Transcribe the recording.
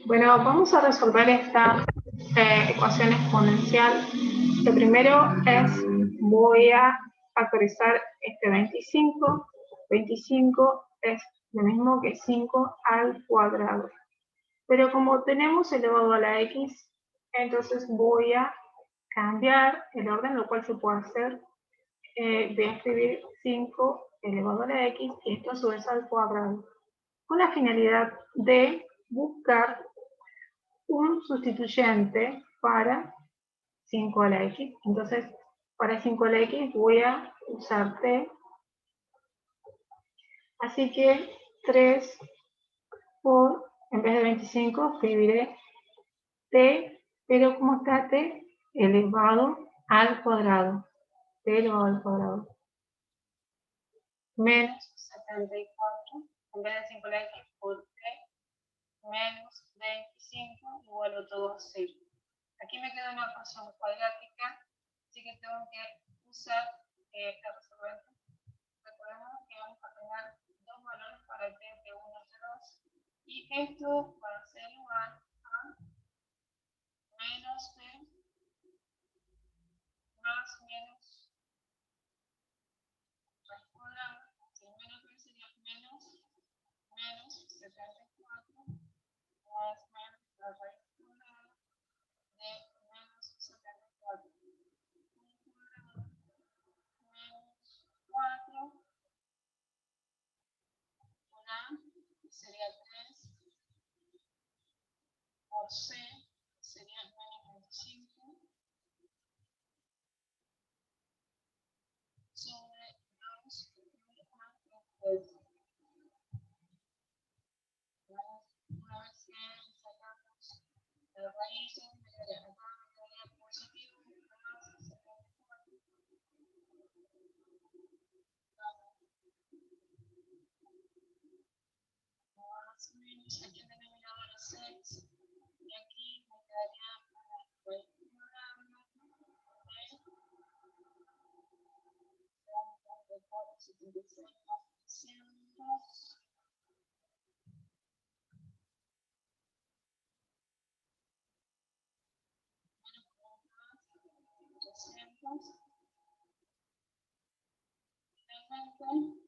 Bueno, vamos a resolver esta ecuación exponencial. Lo primero es, voy a factorizar este 25. 25 es lo mismo que 5 al cuadrado. Pero como tenemos elevado a la x, entonces voy a cambiar el orden, lo cual se puede hacer. Voy a escribir 5 elevado a la x y esto a su vez al cuadrado, con la finalidad de buscar un sustituyente para 5 a la x. Entonces, para 5 a la x voy a usar t. Así que 3 por, en vez de 25, escribiré t, pero como está t elevado al cuadrado. T elevado al cuadrado. Menos 74, en vez de 5 a la x por t, menos 25, igual a todo a 0. Aquí me queda una ecuación cuadrática, así que tengo que usar esta resolvente. Recordemos que vamos a tener dos valores para t de 1 y de 2, y esto va a ser igual a menos t más menos raíz cuadrada. Si menos t sería menos 74 más menos la raíz cuadrada de menos 74. Menos 4, una sería 3 por c, sería menos 25, sobre 2 una vez que sacamos la raíz, me daría positivo más 74. Más menos, aquí en denominador 6, y aquí me quedaría una raíz cuadrada de 76 más 300. Finalmente,